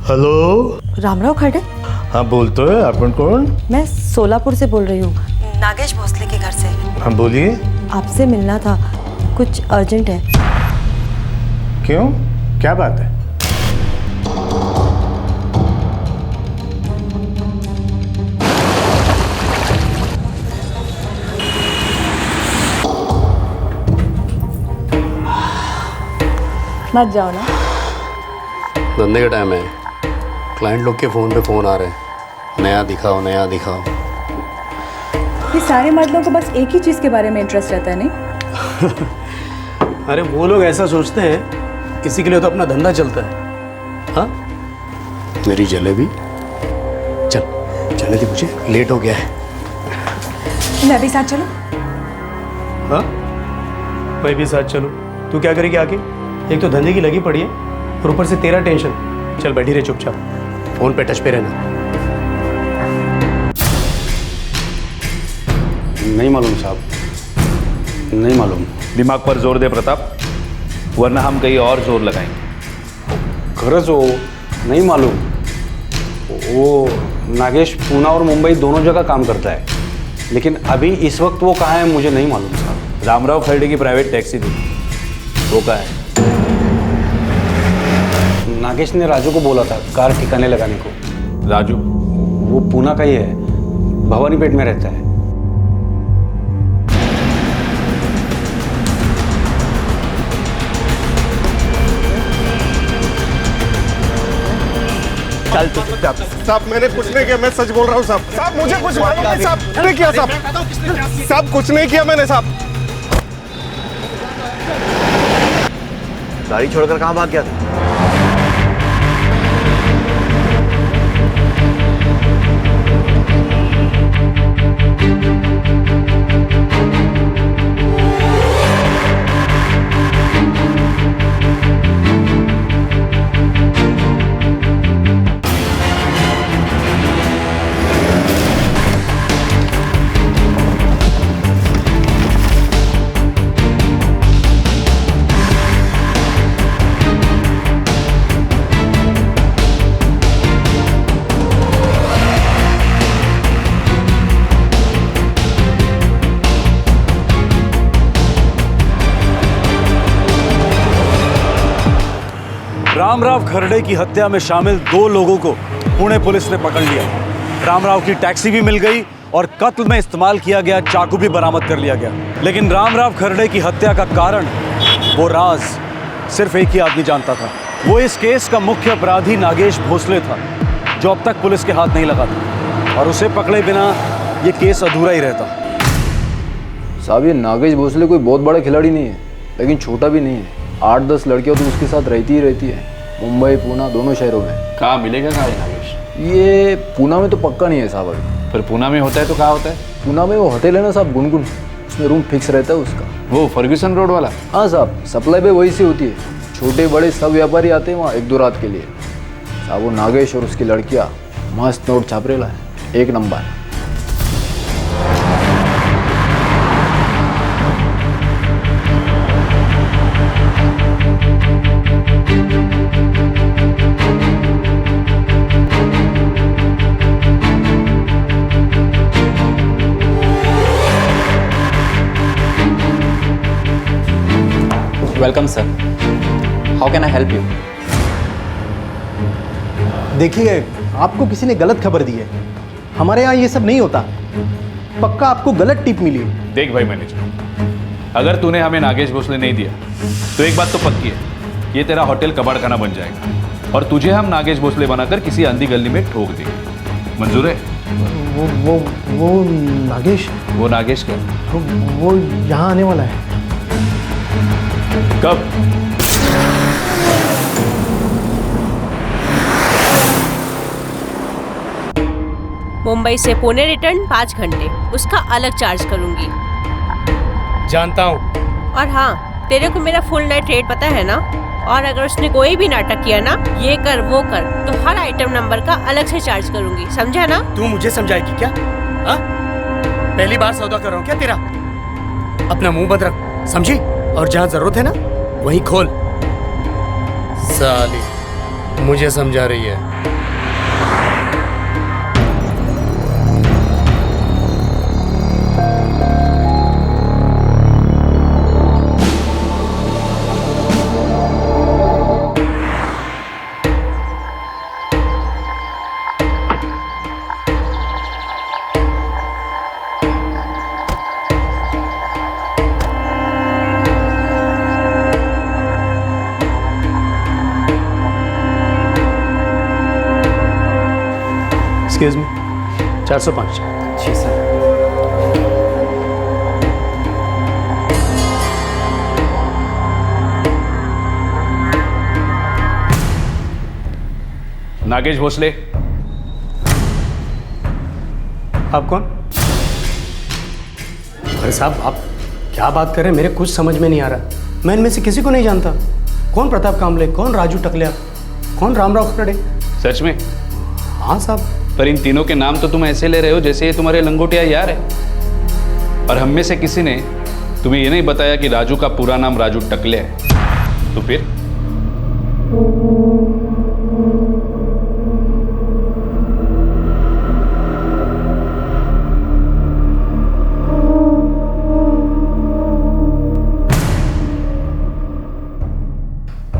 T: हेलो,
L: रामराव खड़े?
T: हाँ बोलते हैं, अपन कौन?
L: मैं सोलापुर से बोल रही हूँ, नागेश भोसले के घर से।
T: हाँ बोलिए।
L: आपसे मिलना था, कुछ अर्जेंट है।
T: क्यों, क्या बात है?
L: मत जाओ ना।
P: धंधे का टाइम है, क्लाइंट लोग के फ़ोन पे फ़ोन आ रहे हैं, नया दिखाओ नया दिखाओ।
U: ये सारे मर्दों को बस एक ही चीज़ के बारे में इंटरेस्ट रहता है, नहीं?
P: अरे वो लोग ऐसा सोचते हैं, इसी के लिए तो अपना धंधा चलता है। हाँ मेरी जलेबी, चल चलने दी, मुझे लेट हो गया है।
U: मैं भी साथ चलूं?
P: हाँ मैं भी साथ चलूं? तू क्या करेगी आके? एक तो धंधे की लगी पड़ी है और ऊपर से तेरा टेंशन। चल बैठी रहे चुपचाप, फोन पे टच पे रहना।
C: नहीं मालूम साहब, नहीं मालूम।
D: दिमाग पर जोर दे प्रताप, वरना हम कहीं और जोर लगाएंगे।
C: खरंच हो, नहीं मालूम। वो नागेश पूना और मुंबई दोनों जगह काम करता है, लेकिन अभी इस वक्त वो कहाँ है मुझे नहीं मालूम साहब।
D: रामराव खड़े की प्राइवेट टैक्सी थी, वो कहाँ है?
C: नागेश ने राजू को बोला था कार ठिकाने लगाने को।
D: राजू?
C: वो पूना का ही है, भवानीपेट में रहता है।
M: चल साहब, मैंने कुछ नहीं किया, मैं सच बोल रहा हूँ साहब। साहब मुझे कुछ मालूम नहीं साहब, नहीं किया साहब। साहब कुछ नहीं किया मैंने साहब।
E: गाड़ी छोड़कर कहाँ भाग गया था?
C: रामराव खरड़े की हत्या में शामिल 2 लोगों को पुणे पुलिस ने पकड़ लिया। रामराव की टैक्सी भी मिल गई और कत्ल में इस्तेमाल किया गया चाकू भी बरामद कर लिया गया। लेकिन रामराव खरड़े की हत्या का कारण, वो राज सिर्फ एक ही आदमी जानता था। वो इस केस का मुख्य अपराधी नागेश भोसले था, जो अब तक पुलिस के हाथ नहीं लगा था, और उसे पकड़े बिना ये केस अधूरा ही रहता।
B: साहब ये नागेश भोसले कोई बहुत बड़ा खिलाड़ी नहीं है, लेकिन छोटा भी नहीं है। 8-10 लड़कियां तो उसके साथ रहती ही रहती है, मुंबई पूना दोनों शहरों में।
D: कहाँ मिलेगा कहाँ नागेश?
B: ये पूना में तो पक्का नहीं है साहब अभी।
D: फिर पूना में होता है तो कहाँ होता है?
B: पूना में वो होटल है ना साहब, गुनगुन, उसमें रूम फिक्स रहता है उसका।
D: वो फर्ग्यूसन रोड वाला?
B: हाँ साहब, सप्लाई पे वही से होती है। छोटे बड़े सब व्यापारी आते हैं वहाँ 1-2 रात के लिए। साहब वो नागेश और उसकी लड़कियाँ मस्त नोट छाप रेला है, एक number.
A: Welcome sir, how can I help you?
V: देखिए, आपको किसी ने गलत खबर दी है। हमारे यहाँ ये सब नहीं होता। पक्का आपको गलत टिप मिली है।
D: देख भाई मैनेजर, अगर तूने हमें नागेश भोसले नहीं दिया तो एक बात तो पक्की है, ये तेरा होटल कबाड़ खाना बन जाएगा और तुझे हम नागेश भोसले बनाकर किसी अंधी गली में ठोक देंगे। मंजूर है?
V: वो नागेश?
D: वो नागेश क्या?
V: वो यहाँ आने वाला है।
D: कब?
W: मुंबई से पुणे रिटर्न 5 घंटे, उसका अलग चार्ज करूंगी।
P: जानता हूँ।
W: और हाँ, तेरे को मेरा फुल नाइट रेट पता है ना? और अगर उसने कोई भी नाटक किया ना, ये कर वो कर, तो हर आइटम नंबर का अलग से चार्ज करूंगी, समझा ना?
P: तू मुझे समझाएगी क्या? हाँ? पहली बार सौदा कर रहा हूँ क्या तेरा? अपना मुंह बंद रख, समझी? और जहाँ जरूरत है ना, वहीं खोल। साली मुझे समझा रही है।
V: Excuse me, 405।
A: जी सर।
D: नागेश भोसले।
V: आप कौन? अरे साहब, आप क्या बात कर रहे हैं? मेरे कुछ समझ में नहीं आ रहा। मैं इनमें से किसी को नहीं जानता। कौन प्रताप कामले, कौन राजू टकलिया, कौन रामराव खड़े?
D: सच में?
V: हाँ साहब।
D: पर इन तीनों के नाम तो तुम ऐसे ले रहे हो जैसे ये तुम्हारे लंगोटिया यार है। और हम में से किसी ने तुम्हें ये नहीं बताया कि राजू का पूरा नाम राजू टकले है। तो फिर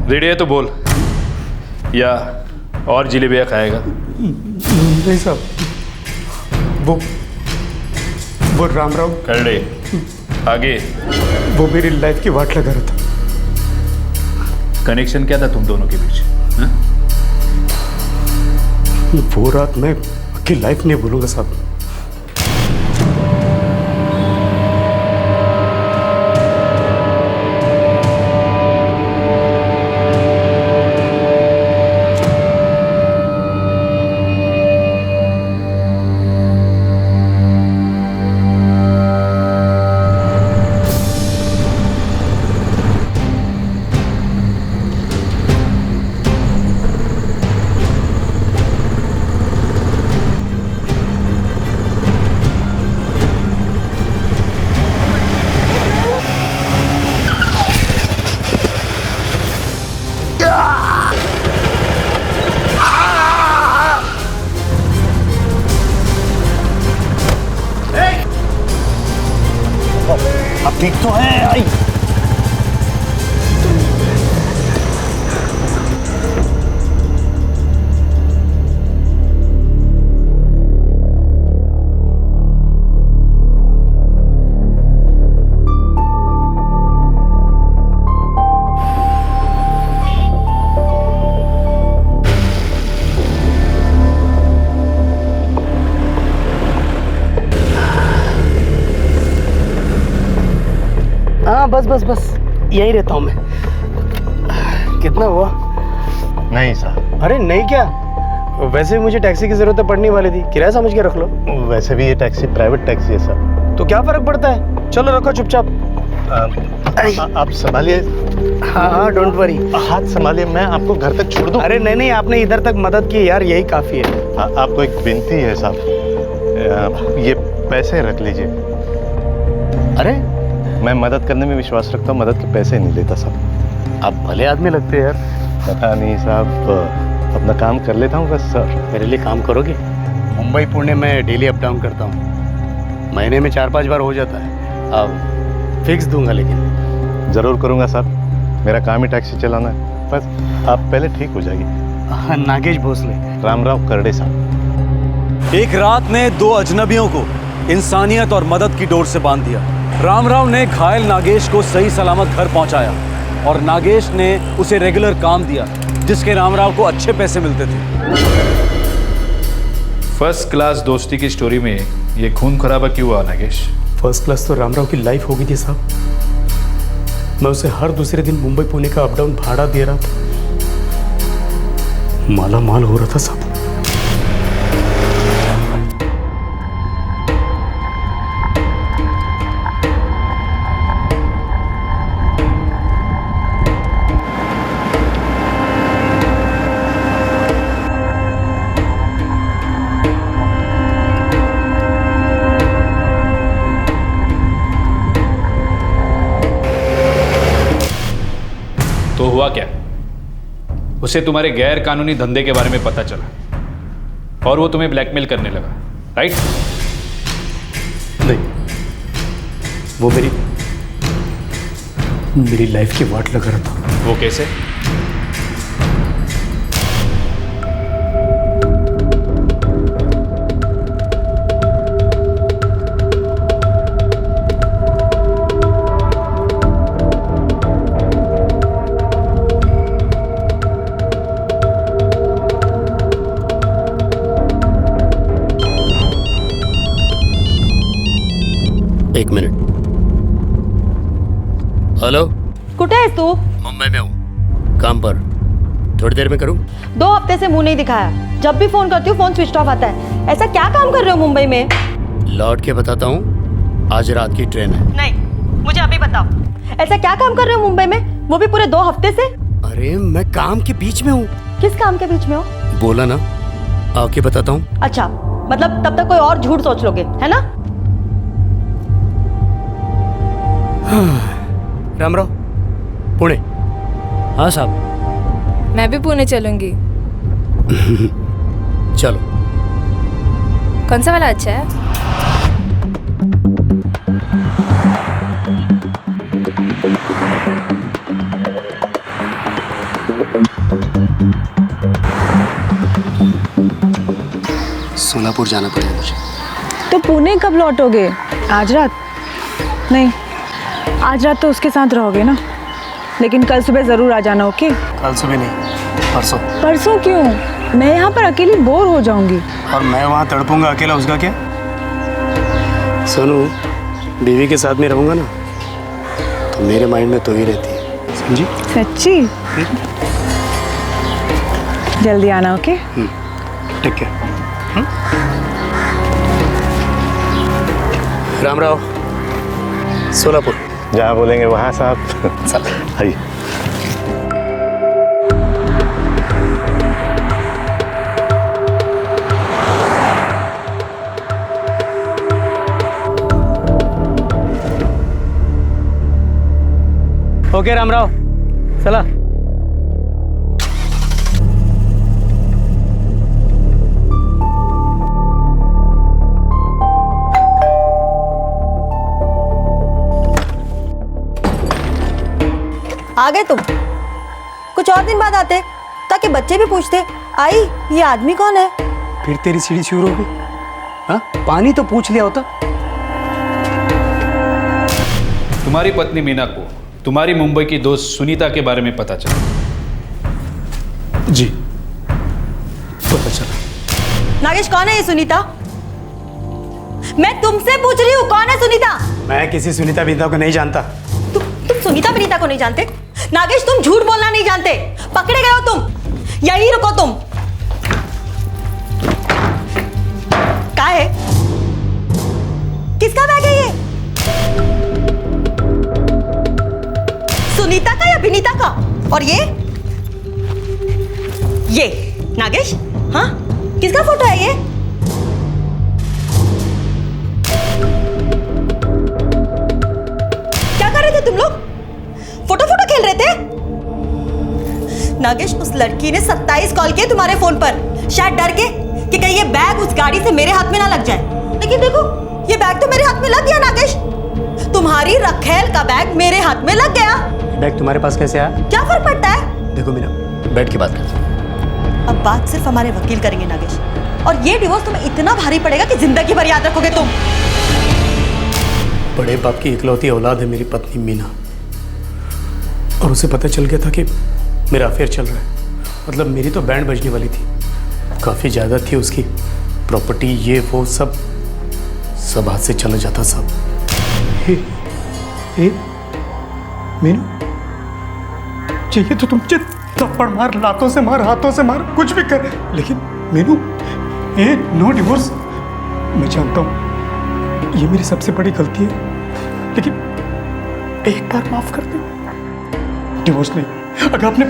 D: रेडी है तो बोल, या और जिलेबियाँ खाएगा?
V: नहीं साहब, वो रामराव
D: कर ले आगे।
V: वो मेरी लाइफ की वाट लगा रहा था।
D: कनेक्शन क्या था तुम दोनों के बीच? हा?
V: वो रात मैं आपकी लाइफ नहीं भूलूंगा साहब।
F: अब ठीक तो है? आई
V: हाँ बस बस बस यहीं रहता हूँ मैं। कितना हुआ?
T: नहीं साहब।
V: अरे नहीं क्या, वैसे भी मुझे टैक्सी की जरूरत पड़ने वाली थी, किराया समझ के रख लो।
T: वैसे भी ये टैक्सी प्राइवेट टैक्सी है सर।
V: तो क्या फर्क पड़ता है, चलो रखो चुपचाप।
T: आप संभालिए।
V: हाँ हाँ डोंट वरी।
T: हाथ संभालिए, मैं आपको घर तक छोड़ दूं।
V: अरे नहीं नहीं, आपने इधर तक मदद की यार, यही काफी है।
T: आपको एक विनती है साहब, ये पैसे रख लीजिए।
V: अरे
T: मैं मदद करने में विश्वास रखता हूँ, मदद के पैसे नहीं लेता साहब।
V: आप भले आदमी लगते हैं यार।
T: पता नहीं साहब, अपना काम कर लेता हूँ बस सर।
V: मेरे लिए काम करोगे? मुंबई पुणे में डेली अप डाउन करता हूँ, महीने में 4-5 बार हो जाता है। अब फिक्स दूंगा, लेकिन
T: ज़रूर करूँगा साहब, मेरा काम ही टैक्सी चलाना है। बस आप पहले ठीक हो जाइए।
V: नागेश भोसले।
T: रामराव करड़े साहब।
C: एक रात ने दो अजनबियों को इंसानियत और मदद की डोर से बांध दिया। रामराव ने घायल नागेश को सही सलामत घर पहुंचाया और नागेश ने उसे रेगुलर काम दिया, जिसके रामराव को अच्छे पैसे मिलते थे।
D: फर्स्ट क्लास दोस्ती की स्टोरी में ये खून खराबा क्यों हुआ नागेश?
V: फर्स्ट क्लास तो रामराव की लाइफ हो गई थी साहब। मैं उसे हर दूसरे दिन मुंबई पुणे का अप डाउन भाड़ा दे रहा था, माला माल हो रहा था साहब।
D: तो हुआ क्या? उसे तुम्हारे गैर कानूनी धंधे के बारे में पता चला और वो तुम्हें ब्लैकमेल करने लगा, राइट?
V: नहीं, वो मेरी लाइफ की वाट लगा रहा था।
D: वो कैसे?
V: एक मिनट। हेलो,
L: कुठे आहेस तू?
V: मुंबई में हूँ, काम पर। थोड़ी देर में करूँ?
L: 2 हफ्ते से मुंह नहीं दिखाया, जब भी फोन करती हूँ फोन स्विच ऑफ आता है। ऐसा क्या काम कर रहे हो मुंबई में?
V: लौट के बताता हूँ, आज रात की ट्रेन है।
L: नहीं, मुझे अभी बताओ, ऐसा क्या काम कर रहे हो मुंबई में, वो भी पूरे 2 हफ्ते से?
V: अरे मैं काम के बीच में हूँ।
L: किस काम के बीच में हो?
V: बोला ना, आके बताता हूँ।
L: अच्छा, मतलब तब तक कोई और झूठ सोच लोगे, है ना?
V: रामराव, पुणे।
H: हाँ साहब। मैं भी पुणे चलूंगी।
V: चलो।
H: कौन सा वाला अच्छा है?
V: सोलापुर जाना पड़ेगा मुझे।
U: तो पुणे कब लौटोगे? आज रात? नहीं, आज रात तो उसके साथ रहोगे ना, लेकिन कल सुबह जरूर आ जाना, ओके?
V: कल सुबह नहीं, परसों।
U: परसों क्यों? मैं यहाँ पर अकेली बोर हो जाऊंगी।
V: और मैं वहाँ तड़पूंगा अकेला, उसका क्या? सोनू, बीवी के साथ में रहूंगा ना, तो मेरे माइंड में तो ही रहती है, समझी?
U: सच्ची? जल्दी आना, ओके?
V: ठीक है। रामराव, सोलापुर।
T: जहाँ बोलेंगे वहाँ साहब।
V: चल
T: आइए।
V: ओके रामराव, चला।
L: आ गए तुम? कुछ और दिन बाद आते, ताकि बच्चे भी पूछते, आई ये आदमी कौन है?
V: फिर तेरी सीढ़ी शुरू हो गई। हाँ, पानी तो पूछ लिया होता।
D: तुम्हारी पत्नी मीना को तुम्हारी मुंबई की दोस्त सुनीता के बारे में पता चला?
V: जी, पता चला।
L: नागेश, कौन है ये सुनीता? मैं तुमसे पूछ रही हूँ, कौन है सुनीता?
V: मैं किसी सुनीता विनीता को नहीं जानता।
L: तुम सुनीता विनीता को नहीं जानते? नागेश, तुम झूठ बोलना नहीं जानते, पकड़े गए हो तुम। यही रुको तुम। और ये नागेश, हाँ किसका फोटो है ये? क्या कर रहे थे तुम लोग? फोटो खेल रहे थे? नागेश, उस लड़की ने 27 कॉल किए तुम्हारे फोन पर, शायद डर के कि कहीं ये बैग उस गाड़ी से मेरे हाथ में ना लग जाए। लेकिन देखो, ये बैग तो मेरे हाथ में लग गया नागेश। तुम्हारी रखेल का बैग मेरे हाथ में लग गया।
P: बैग तुम्हारे पास कैसे आया?
L: क्या फर्क पड़ता है?
P: देखो मीना, बैठ के बात करते हैं।
L: अब बात सिर्फ हमारे वकील करेंगे नागेश, और ये डिवोर्स तुम्हें इतना भारी पड़ेगा कि जिंदगी भर याद रखोगे तुम।
P: बड़े बाप की इकलौती औलाद है मेरी पत्नी मीना, और उसे पता चल गया था कि मेरा अफेयर चल रहा है। मतलब मेरी तो बैंड बजने वाली थी, काफ़ी ज़्यादा थी उसकी प्रॉपर्टी, ये वो सब हाथ से चला जाता सब। मीनू, चाहिए तो तुम थप्पड़ मार, लातों से मार, हाथों से मार, कुछ भी कर, लेकिन मीनू, ये नो डिवोर्स। मैं जानता हूँ ये मेरी सबसे बड़ी गलती है, लेकिन एक बार माफ कर दे। डिवोर्स नहीं, अगर अपने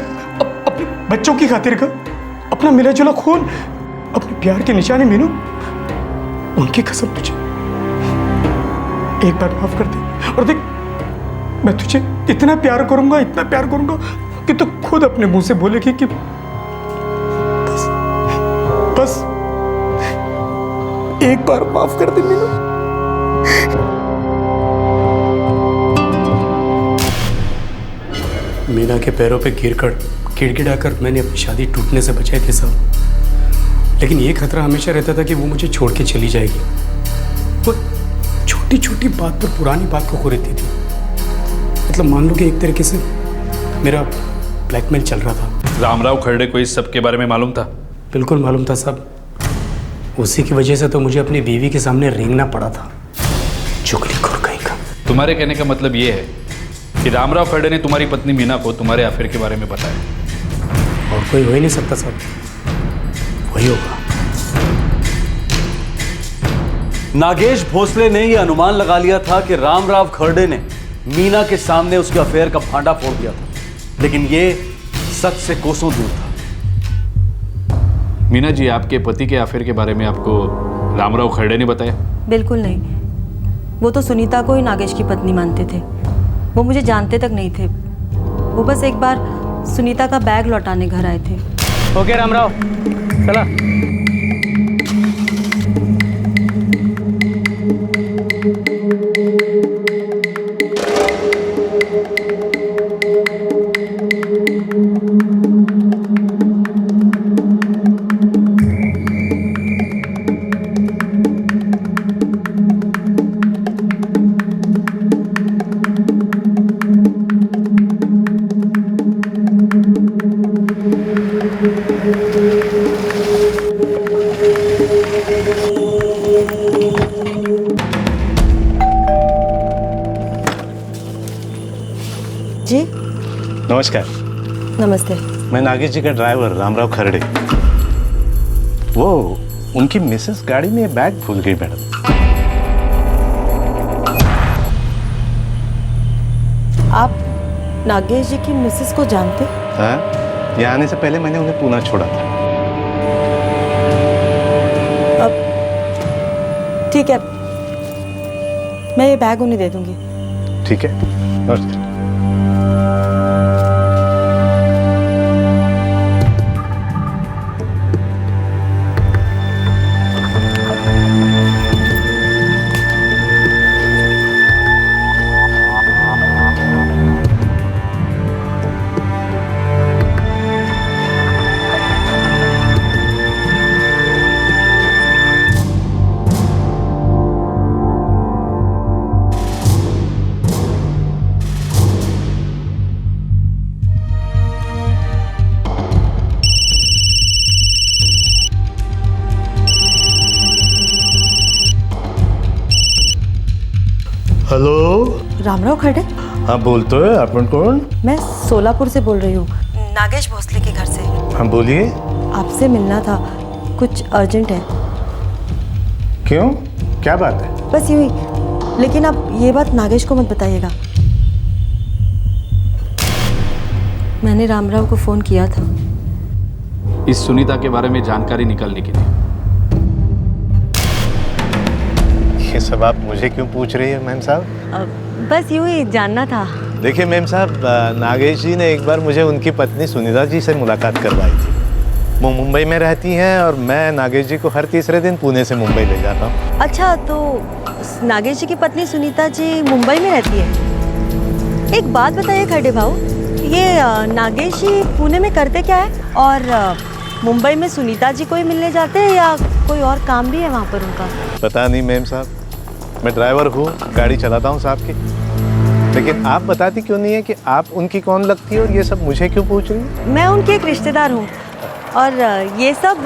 P: बच्चों की खातिर का, अपना मिला जुला खून, अपने प्यार की निशानी मीनू, उनकी कसम तुझे एक बार माफ कर दे। और देख, मैं तुझे इतना प्यार करूंगा कि तू खुद अपने मुंह से बोलेगी कि बस एक बार माफ कर दे मीनू। मीना के पैरों पे गिड़गिड़ाकर मैंने अपनी शादी टूटने से बचाए थे सब, लेकिन ये खतरा हमेशा रहता था कि वो मुझे छोड़ के चली जाएगी। वो छोटी छोटी बात पर पुरानी बात को खो रहती थी। मतलब मान लो कि एक तरीके से मेरा ब्लैकमेल चल रहा था।
D: रामराव खरड़े को इस सब के बारे में मालूम था?
P: बिल्कुल मालूम था साहब, उसी की वजह से तो मुझे अपनी बीवी के सामने रेंगना पड़ा था। चुगलीखोर कहीं का।
D: तुम्हारे कहने का मतलब ये है कि रामराव खरड़े ने तुम्हारी पत्नी मीना को तुम्हारे अफेयर के बारे में बताया?
P: और कोई हो ही नहीं सकता साहब, वही होगा।
C: नागेश भोसले ने यह अनुमान लगा लिया था कि रामराव खरड़े ने मीना के सामने उसके अफेयर का भांडा फोड़ दिया था, लेकिन यह सच से कोसों दूर था।
D: मीना जी, आपके पति के अफेयर के बारे में आपको रामराव खरड़े ने बताया?
L: बिल्कुल नहीं, वो तो सुनीता को ही नागेश की पत्नी मानते थे, वो मुझे जानते तक नहीं थे। वो बस एक बार सुनीता का बैग लौटाने घर आए थे।
P: ओके रामराव, चला।
L: जी
T: नमस्कार।
L: नमस्ते।
T: मैं नागेश जी का ड्राइवर रामराव खरड़े। वो उनकी मिसेस गाड़ी में बैग भूल गई मैडम।
L: आप नागेश जी की मिसेस को जानते?
T: हाँ, यहाँ आने से पहले मैंने उन्हें पुणे छोड़ा था।
L: अब ठीक है, मैं ये बैग उन्हें दे दूंगी।
T: ठीक है, नमस्कार।
P: हेलो,
L: रामराव खरड़े?
T: हाँ बोलते हो, अपन कौन?
L: मैं सोलापुर से बोल रही हूँ, नागेश भोसले के घर से।
T: हाँ बोलिए।
L: आपसे मिलना था, कुछ अर्जेंट है।
T: क्यों, क्या बात है?
L: बस यूं ही, लेकिन आप ये बात नागेश को मत बताइएगा। मैं मैंने रामराव को फ़ोन किया था
D: इस सुनीता के बारे में जानकारी निकालने के लिए।
T: ये सब आप मुझे क्यों पूछ रही है मैम साहब?
L: बस यूं ही जानना था।
T: देखिए मैम साहब, नागेश जी ने एक बार मुझे उनकी पत्नी सुनीता जी से मुलाकात करवाई थी। वो मुंबई में रहती हैं और मैं नागेश जी को हर तीसरे दिन पुणे से मुंबई ले जाता हूँ।
L: अच्छा, तो नागेश जी की पत्नी सुनीता जी मुंबई में रहती है। एक बात बताइए खड़े भाऊ, ये नागेश जी पुणे में करते क्या है और मुंबई में सुनीता जी को ही मिलने जाते हैं या कोई और काम भी है वहाँ पर उनका?
T: पता नहीं मैम साहब, मैं ड्राइवर हूँ, गाड़ी चलाता हूँ साहब की। लेकिन आप बताती क्यों नहीं है कि आप उनकी कौन लगती है और ये सब मुझे क्यों पूछ रही है?
L: मैं उनकी एक रिश्तेदार हूँ और ये सब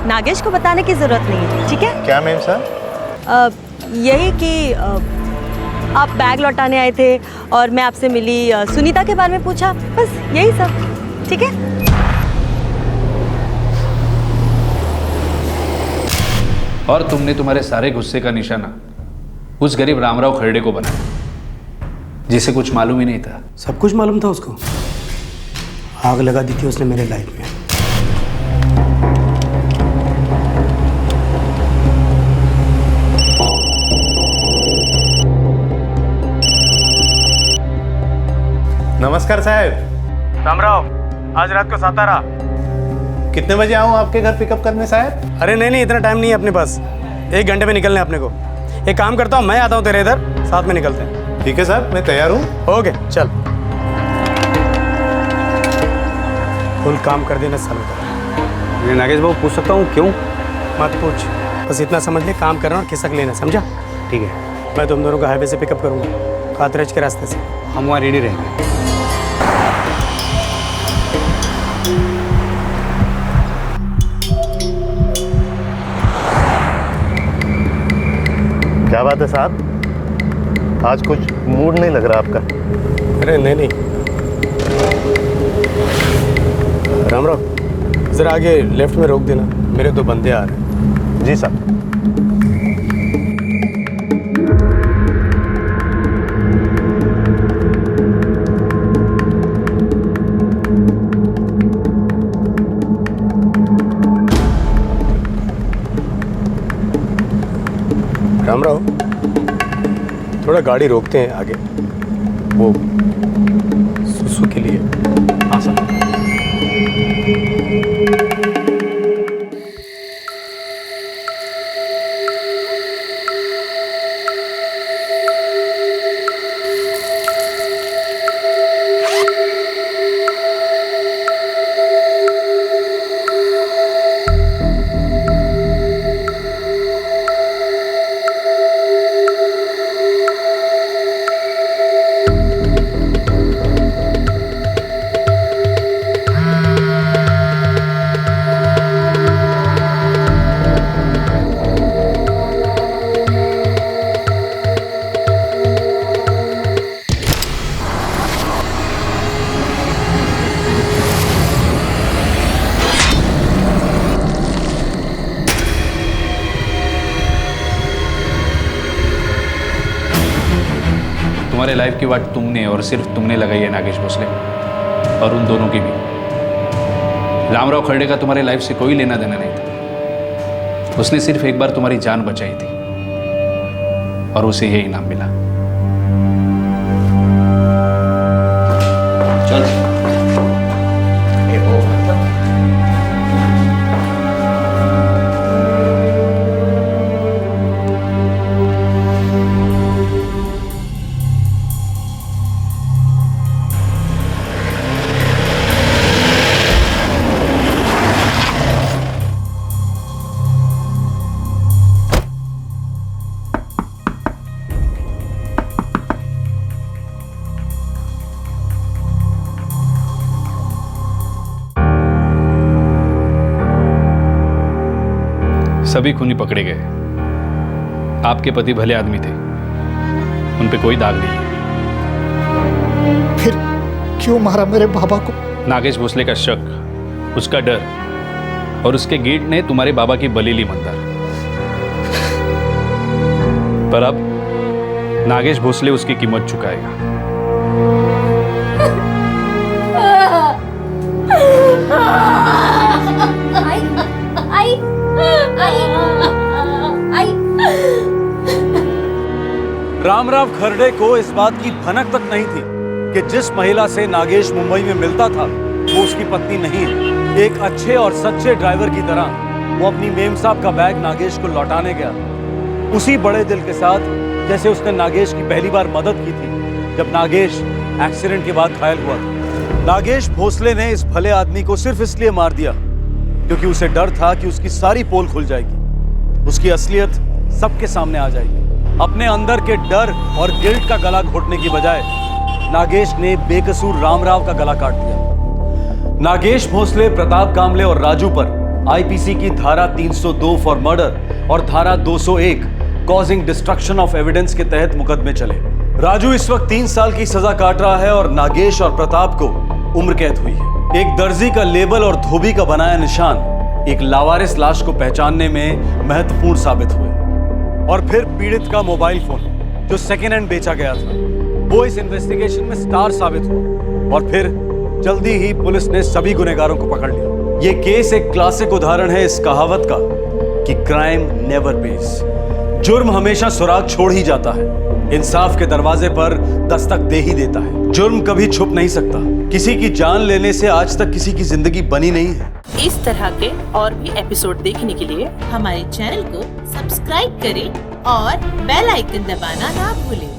L: नागेश को बताने की ज़रूरत नहीं है, ठीक है?
T: क्या मैम साहब?
L: यही कि आप बैग लौटाने आए थे और मैं आपसे मिली, सुनीता के बारे में पूछा, बस यही सब, ठीक है?
D: और तुमने तुम्हारे सारे गुस्से का निशाना उस गरीब रामराव खरड़े को बनाया जिसे कुछ मालूम ही नहीं था।
P: सब कुछ मालूम था उसको। आग लगा दी थी उसने मेरे लाइफ में।
T: नमस्कार साहब।
P: रामराव, आज रात को सातारा।
T: कितने बजे आऊँ आपके घर पिकअप करने साहब?
P: अरे नहीं, इतना टाइम नहीं है अपने पास। 1 घंटे में निकलना है अपने को। एक काम करता हूँ, मैं आता हूँ तेरे इधर, साथ में निकलते हैं।
T: ठीक है साहब, मैं तैयार हूँ।
P: ओके चल। फुल काम कर देना सालों का।
C: ये नागेश बाबू पूछ सकता हूँ क्यों?
P: मत पूछ, बस इतना समझ ले, काम करना और खिसक लेना, समझा?
C: ठीक है।
P: मैं तुम दोनों को हाईवे से पिकअप करूँगा, कातरज के रास्ते से।
C: हम वहाँ रेडी रहेंगे।
T: क्या बात है साहब, आज कुछ मूड नहीं लग रहा आपका?
P: अरे नहीं, रामराव जरा आगे लेफ्ट में रोक देना, मेरे 2 बंदे आ रहे हैं।
T: जी साहब।
P: रामराव, थोड़ा गाड़ी रोकते हैं आगे, वो सुसु के लिए।
T: हाँ सर।
D: तुम्हारे लाइफ की वाट तुमने और सिर्फ तुमने लगाई है नागेश भोसले, और उन दोनों की भी। रामराव खरड़े का तुम्हारे लाइफ से कोई लेना देना नहीं था। उसने सिर्फ एक बार तुम्हारी जान बचाई थी और उसे यही इनाम मिला। चल सभी खूनी पकड़े गए। आपके पति भले आदमी थे, उन पे कोई दाग नहीं है।
K: फिर क्यों मारा मेरे बाबा को?
D: नागेश भोसले का शक, उसका डर और उसके गीड ने तुम्हारे बाबा की बलि ली मंदार। पर अब नागेश भोसले उसकी कीमत चुकाएगा।
C: रामराव खरडे को इस बात की भनक तक नहीं थी कि जिस महिला से नागेश मुंबई में मिलता था वो उसकी पत्नी नहीं है। एक अच्छे और सच्चे ड्राइवर की तरह वो अपनी मेम साहब का बैग नागेश को लौटाने गया, उसी बड़े दिल के साथ जैसे उसने नागेश की पहली बार मदद की थी जब नागेश एक्सीडेंट के बाद घायल हुआ था। नागेश भोसले ने इस भले आदमी को सिर्फ इसलिए मार दिया क्योंकि उसे डर था कि उसकी सारी पोल खुल जाएगी, उसकी असलियत सबके सामने आ जाएगी। अपने अंदर के डर और गिल्ट का गला घोटने की बजाय नागेश ने बेकसूर रामराव का गला काट दिया। नागेश भोसले, प्रताप कामले और राजू पर आईपीसी की धारा 302 फॉर मर्डर और धारा 201 कॉजिंग डिस्ट्रक्शन ऑफ एविडेंस के तहत मुकदमे चले। राजू इस वक्त 3 साल की सजा काट रहा है और नागेश और प्रताप को उम्र कैद हुई है। एक दर्जी का लेबल और धोबी का बनाया निशान एक लावारिस लाश को पहचानने में महत्वपूर्ण साबित हुए। और फिर पीड़ित का मोबाइल फोन जो सेकेंड हैंड बेचा गया था वो इस इन्वेस्टिगेशन में स्टार साबित हुआ। और फिर जल्दी ही पुलिस ने सभी गुनहगारों को पकड़ लिया। ये केस एक क्लासिक उदाहरण है इस कहावत का कि क्राइम नेवर पेज। जुर्म हमेशा सुराग छोड़ ही जाता है, इंसाफ के दरवाजे पर दस्तक दे ही देता है। जुर्म कभी छुप नहीं सकता। किसी की जान लेने से आज तक किसी की जिंदगी बनी नहीं है।
N: इस तरह के और भी एपिसोड देखने के लिए हमारे चैनल को सब्सक्राइब करें और बेल आइकन दबाना ना भूलें।